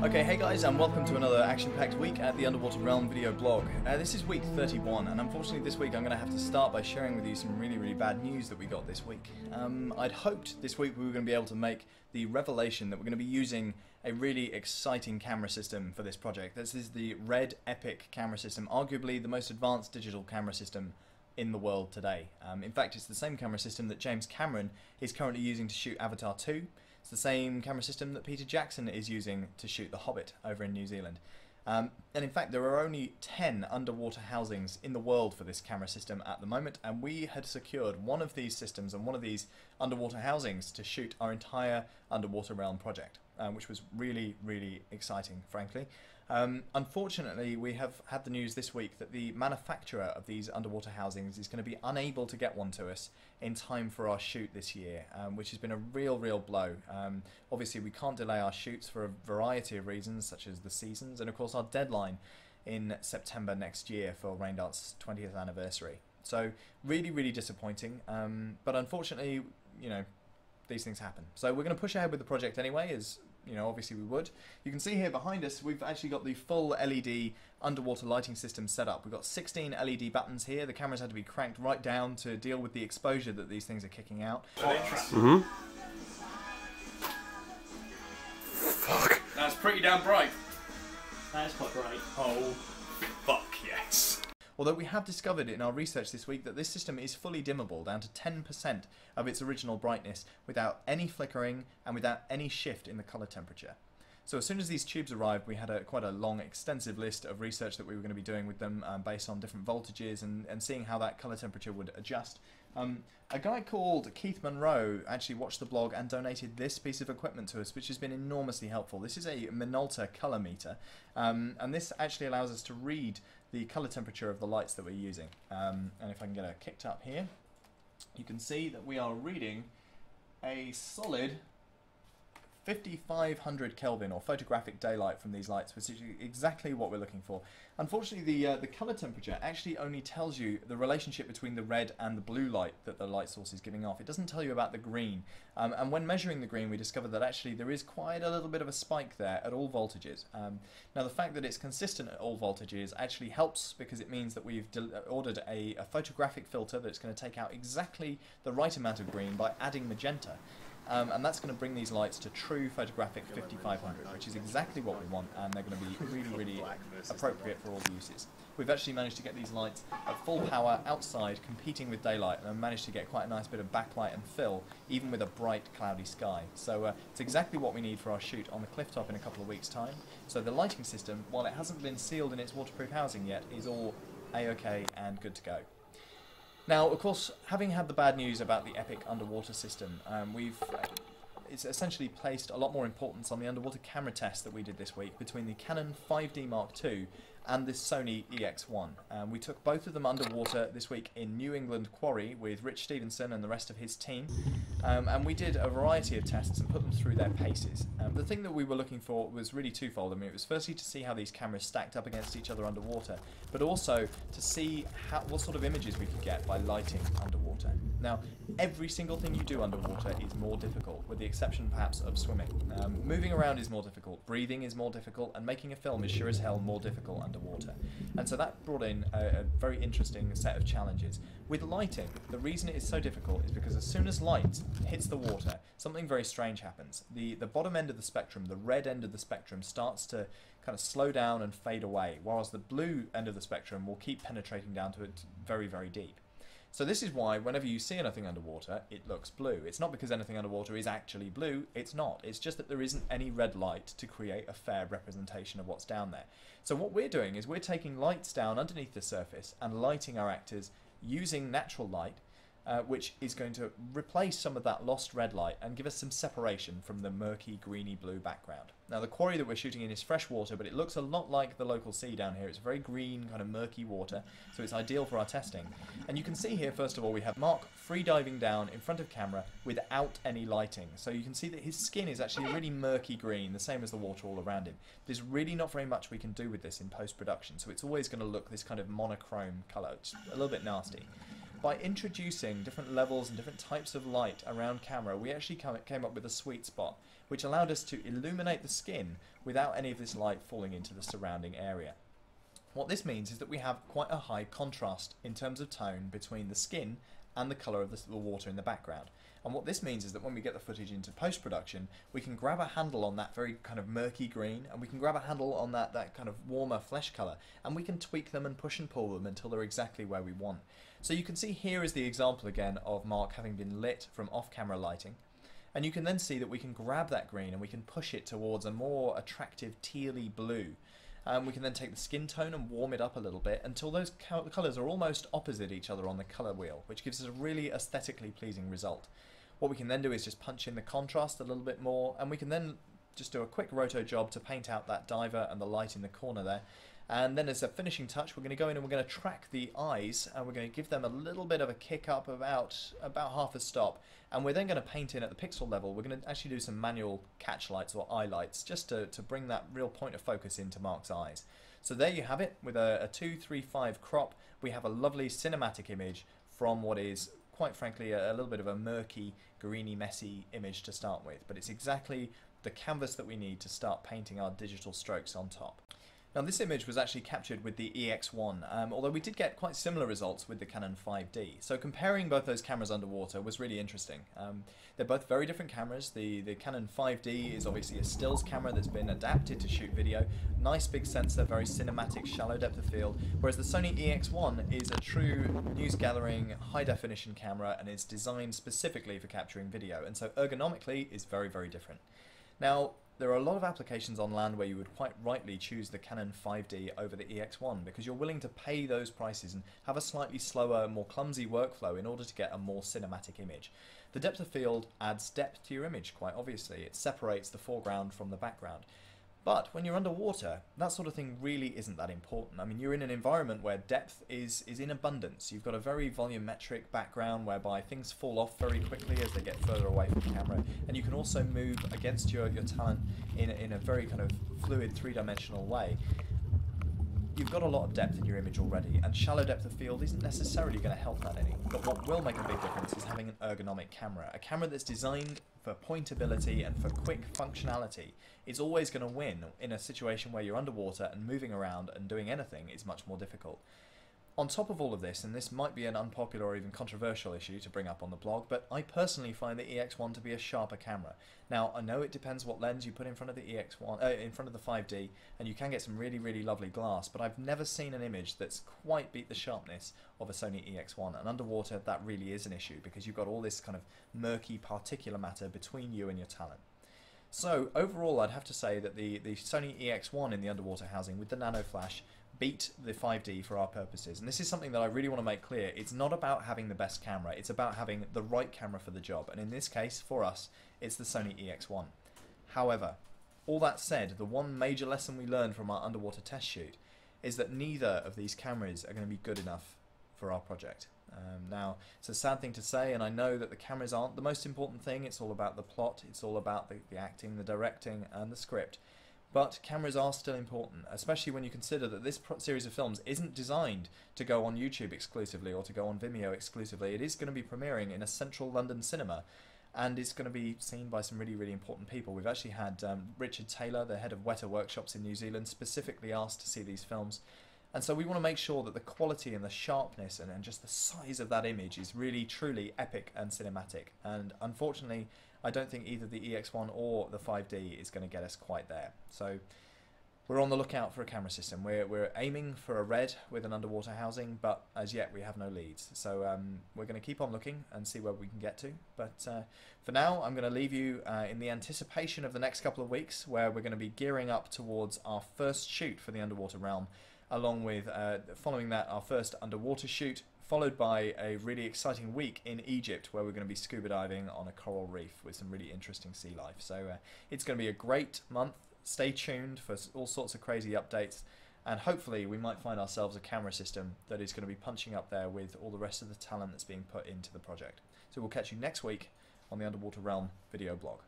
Okay, hey guys, and welcome to another action-packed week at the Underwater Realm video blog. This is week 31, and unfortunately this week I'm going to have to start by sharing with you some really bad news that we got this week. I'd hoped this week we were going to be able to make the revelation that we're going to be using a really exciting camera system for this project. This is the Red Epic camera system, arguably the most advanced digital camera system in the world today. In fact, it's the same camera system that James Cameron is currently using to shoot Avatar 2. It's the same camera system that Peter Jackson is using to shoot The Hobbit over in New Zealand. And in fact, there are only 10 underwater housings in the world for this camera system at the moment, and we had secured one of these systems and one of these underwater housings to shoot our entire Underwater Realm project, which was really exciting, frankly. Unfortunately, we have had the news this week that the manufacturer of these underwater housings is going to be unable to get one to us in time for our shoot this year, which has been a real blow. Obviously, we can't delay our shoots for a variety of reasons, such as the seasons, and of course our deadline in September next year for Rain Dart's 20th anniversary. So really disappointing, but unfortunately, you know, these things happen. So we're going to push ahead with the project anyway, as you know, obviously we would. You can see here behind us, we've actually got the full LED underwater lighting system set up. We've got 16 LED buttons here. The cameras had to be cranked right down to deal with the exposure that these things are kicking out. Fuck. That's pretty damn bright. That's quite bright. Oh, fuck yes. Although we have discovered in our research this week that this system is fully dimmable down to 10% of its original brightness without any flickering and without any shift in the colour temperature. So as soon as these tubes arrived, we had quite a long, extensive list of research that we were going to be doing with them based on different voltages and seeing how that colour temperature would adjust. A guy called Keith Monroe actually watched the blog and donated this piece of equipment to us, which has been enormously helpful. This is a Minolta colour meter, and this actually allows us to read the colour temperature of the lights that we're using. And if I can get her kicked up here, you can see that we are reading a solid 5500 Kelvin, or photographic daylight, from these lights, which is exactly what we're looking for. Unfortunately, the colour temperature actually only tells you the relationship between the red and the blue light that the light source is giving off. It doesn't tell you about the green. And when measuring the green, we discovered that actually there is quite a little bit of a spike there at all voltages. Now, the fact that it's consistent at all voltages actually helps, because it means that we've ordered a photographic filter that's going to take out exactly the right amount of green by adding magenta. And that's going to bring these lights to true photographic 5500, which is exactly what we want, and they're going to be really appropriate for all uses. We've actually managed to get these lights at full power outside, competing with daylight, and managed to get quite a nice bit of backlight and fill, even with a bright, cloudy sky. So it's exactly what we need for our shoot on the cliff top in a couple of weeks' time. So the lighting system, while it hasn't been sealed in its waterproof housing yet, is all A-OK and good to go. Now, of course, having had the bad news about the Epic underwater system, it's essentially placed a lot more importance on the underwater camera test that we did this week between the Canon 5DmkII and the Sony EX1. We took both of them underwater this week in New England Quarry with Rich Stevenson and the rest of his team, and we did a variety of tests and put them through their paces. The thing that we were looking for was really twofold. I mean, it was firstly to see how these cameras stacked up against each other underwater, but also to see what sort of images we could get by lighting underwater. Now, every single thing you do underwater is more difficult, with the exception perhaps of swimming. Moving around is more difficult, breathing is more difficult, and making a film is sure as hell more difficult underwater. And so that brought in a very interesting set of challenges. With lighting, the reason it is so difficult is because as soon as light hits the water, something very strange happens. The bottom end of the spectrum, the red end of the spectrum, starts to kind of slow down and fade away, whereas the blue end of the spectrum will keep penetrating down to it very deep. So this is why whenever you see anything underwater, it looks blue. It's not because anything underwater is actually blue, it's not. It's just that there isn't any red light to create a fair representation of what's down there. So what we're doing is we're taking lights down underneath the surface and lighting our actors using natural light, which is going to replace some of that lost red light and give us some separation from the murky greeny blue background. Now, the quarry that we're shooting in is fresh water, but it looks a lot like the local sea down here. It's very green, kind of murky water, so it's ideal for our testing. And you can see here, first of all, we have Mark free diving down in front of camera without any lighting. So you can see that his skin is actually a really murky green, the same as the water all around him. There's really not very much we can do with this in post-production, so it's always going to look this kind of monochrome colour, which is a little bit nasty. by introducing different levels and different types of light around camera, we actually came up with a sweet spot, which allowed us to illuminate the skin without any of this light falling into the surrounding area. What this means is that we have quite a high contrast in terms of tone between the skin and the colour of the water in the background. And what this means is that when we get the footage into post-production, we can grab a handle on that very kind of murky green, and we can grab a handle on that kind of warmer flesh colour, and we can tweak them and push and pull them until they're exactly where we want. So you can see here is the example again of Mark having been lit from off-camera lighting. And you can then see that we can grab that green and we can push it towards a more attractive tealy blue. We can then take the skin tone and warm it up a little bit until those colours are almost opposite each other on the colour wheel, which gives us a really aesthetically pleasing result. What we can then do is just punch in the contrast a little bit more, and we can then just do a quick roto job to paint out that diver and the light in the corner there. And then as a finishing touch, we're going to go in and we're going to track the eyes, and we're going to give them a little bit of a kick up, about half a stop, and we're then going to paint in at the pixel level. We're going to actually do some manual catch lights or eye lights just to bring that real point of focus into Mark's eyes. So there you have it. With a 2:3:5 crop, we have a lovely cinematic image from what is, quite frankly, a little bit of a murky, greeny, messy image to start with, but it's exactly the canvas that we need to start painting our digital strokes on top. Now this image was actually captured with the EX1, although we did get quite similar results with the Canon 5D. So comparing both those cameras underwater was really interesting. They're both very different cameras. The Canon 5D is obviously a stills camera that's been adapted to shoot video. Nice big sensor, very cinematic, shallow depth of field, whereas the Sony EX1 is a true news gathering, high definition camera, and it's designed specifically for capturing video, and so ergonomically is very, very different. Now, there are a lot of applications on land where you would quite rightly choose the Canon 5D over the EX1 because you're willing to pay those prices and have a slightly slower, more clumsy workflow in order to get a more cinematic image. The depth of field adds depth to your image, quite obviously. It separates the foreground from the background. But when you're underwater, that sort of thing really isn't that important. I mean, you're in an environment where depth is in abundance. You've got a very volumetric background whereby things fall off very quickly as they get further away from the camera. And you can also move against your talent in a very kind of fluid, three-dimensional way. You've got a lot of depth in your image already, and shallow depth of field isn't necessarily going to help that any. But what will make a big difference is having an ergonomic camera. A camera that's designed for pointability and for quick functionality is always going to win in a situation where you're underwater and moving around and doing anything is much more difficult. On top of all of this, and this might be an unpopular or even controversial issue to bring up on the blog, but I personally find the EX1 to be a sharper camera. Now, I know it depends what lens you put in front of the EX1, in front of the 5D, and you can get some really, really lovely glass, but I've never seen an image that's quite beat the sharpness of a Sony EX1, and underwater that really is an issue because you've got all this kind of murky particulate matter between you and your talent. So overall, I'd have to say that the Sony EX1 in the underwater housing with the nano flash beat the 5D for our purposes. And this is something that I really want to make clear. It's not about having the best camera, it's about having the right camera for the job. And in this case, for us, it's the Sony EX1. However, all that said, the one major lesson we learned from our underwater test shoot is that neither of these cameras are going to be good enough for our project. Now, it's a sad thing to say, and I know that the cameras aren't the most important thing. It's all about the plot, it's all about the acting, the directing, and the script. But cameras are still important, especially when you consider that this series of films isn't designed to go on YouTube exclusively or to go on Vimeo exclusively. It is going to be premiering in a central London cinema, and it's going to be seen by some really, really important people. We've actually had Richard Taylor, the head of Weta Workshops in New Zealand, specifically asked to see these films. And so we want to make sure that the quality and the sharpness and just the size of that image is really, truly epic and cinematic. And unfortunately, I don't think either the EX1 or the 5D is going to get us quite there. So we're on the lookout for a camera system. We're aiming for a red with an underwater housing, but as yet we have no leads. So we're going to keep on looking and see where we can get to. But for now, I'm going to leave you in the anticipation of the next couple of weeks, where we're going to be gearing up towards our first shoot for the underwater realm, along with, following that, our first underwater shoot, followed by a really exciting week in Egypt where we're going to be scuba diving on a coral reef with some really interesting sea life. So it's going to be a great month. Stay tuned for all sorts of crazy updates, and hopefully we might find ourselves a camera system that is going to be punching up there with all the rest of the talent that's being put into the project. So we'll catch you next week on the Underwater Realm video blog.